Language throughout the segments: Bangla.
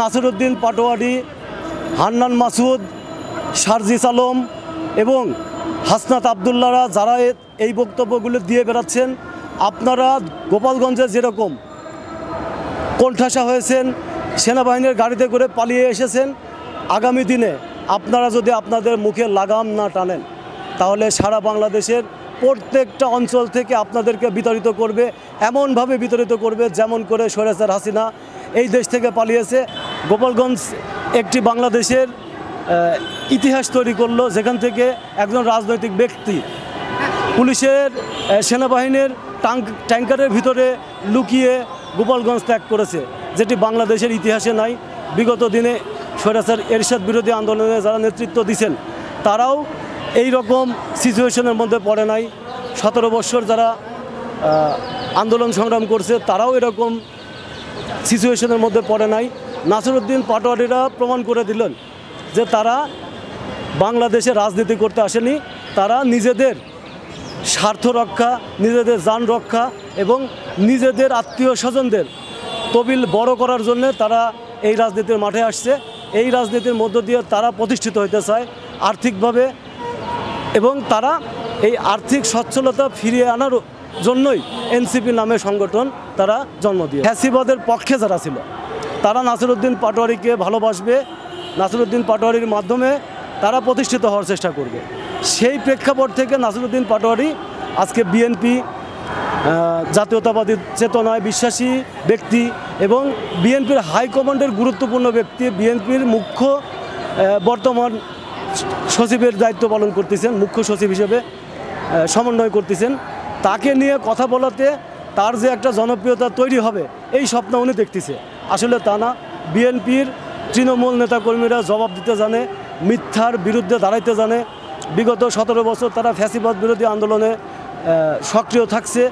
নাসিরউদ্দিন পাটোয়ারি, হান্নান মাসুদ, সারজিস আলম এবং হাসনাত আবদুল্লাহরা যারা এই বক্তব্যগুলো দিয়ে বেড়াচ্ছেন, আপনারা গোপালগঞ্জে যেরকম কোণঠাসা হয়েছেন, সেনাবাহিনীর গাড়িতে করে পালিয়ে এসেছেন, আগামী দিনে আপনারা যদি আপনাদের মুখে লাগাম না টানেন তাহলে সারা বাংলাদেশের প্রত্যেকটা অঞ্চল থেকে আপনাদেরকে বিতাড়িত করবে, এমনভাবে বিতাড়িত করবে যেমন করে স্বৈরাচার হাসিনা এই দেশ থেকে পালিয়েছে। গোপালগঞ্জ একটি বাংলাদেশের ইতিহাস তৈরি করলো, যেখান থেকে একজন রাজনৈতিক ব্যক্তি পুলিশের সেনাবাহিনীর ট্যাঙ্কারের ভিতরে লুকিয়ে গোপালগঞ্জ ত্যাগ করেছে, যেটি বাংলাদেশের ইতিহাসে নাই। বিগত দিনে স্বৈরাচার এরশাদ বিরোধী আন্দোলনে যারা নেতৃত্ব দিয়েছেন তারাও এই রকম সিচুয়েশনের মধ্যে পড়ে নাই। 17 বছর যারা আন্দোলন সংগ্রাম করছে তারাও এরকম সিচুয়েশনের মধ্যে পড়ে নাই। নাসিরউদ্দিন পাটোয়ারিরা প্রমাণ করে দিলেন যে তারা বাংলাদেশে রাজনীতি করতে আসেনি, তারা নিজেদের স্বার্থ রক্ষা, নিজেদের জান রক্ষা এবং নিজেদের আত্মীয় স্বজনদের তবিল বড় করার জন্য তারা এই রাজনীতির মাঠে আসছে। এই রাজনীতির মধ্য দিয়ে তারা প্রতিষ্ঠিত হতে চায় আর্থিকভাবে, এবং তারা এই আর্থিক সচ্ছলতা ফিরিয়ে আনার জন্যই এনসিপি নামে সংগঠন তারা জন্ম দিয়ে। ফ্যাসিবাদের পক্ষে যারা ছিল তারা নাসিরউদ্দিন পাটোয়ারিকে ভালোবাসবে, নাসিরউদ্দিন পাটোয়ারির মাধ্যমে তারা প্রতিষ্ঠিত হওয়ার চেষ্টা করবে। সেই প্রেক্ষাপট থেকে নাসিরউদ্দিন পাটোয়ারি আজকে বিএনপি জাতীয়তাবাদী চেতনায় বিশ্বাসী ব্যক্তি এবং বিএনপির হাইকমান্ডের গুরুত্বপূর্ণ ব্যক্তি, বিএনপির মুখ্য বর্তমান সচিবের দায়িত্ব পালন করতেছেন, মুখ্য সচিব হিসেবে সমন্বয় করতেছেন। তাকে নিয়ে কথা বলাতে তার যে একটা জনপ্রিয়তা তৈরি হবে এই স্বপ্ন উনি দেখতেছে, আসলে তা না। বিএনপির তৃণমূল নেতাকর্মীরা জবাব দিতে জানে, মিথ্যার বিরুদ্ধে দাঁড়াইতে জানে। বিগত 17 বছর তারা ফ্যাসিবাদ বিরোধী আন্দোলনে সক্রিয় থাকছে।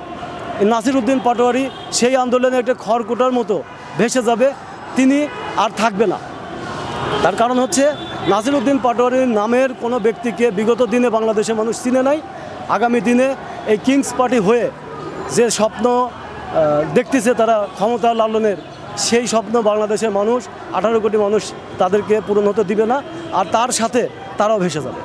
নাসিরউদ্দিন পাটোয়ারি সেই আন্দোলনে একটা খড়কুটার মতো ভেসে যাবে, তিনি আর থাকবে না। তার কারণ হচ্ছে নাসিরউদ্দিন পাটোয়ারির নামের কোনো ব্যক্তিকে বিগত দিনে বাংলাদেশের মানুষ চিনে নাই। আগামী দিনে এই কিংস পার্টি হয়ে যে স্বপ্ন দেখতেছে তারা ক্ষমতা লালনের, সেই স্বপ্ন বাংলাদেশের মানুষ 18 কোটি মানুষ তাদেরকে পূরণ হতে দিবে না, আর তার সাথে তারাও ভেসে যাবে।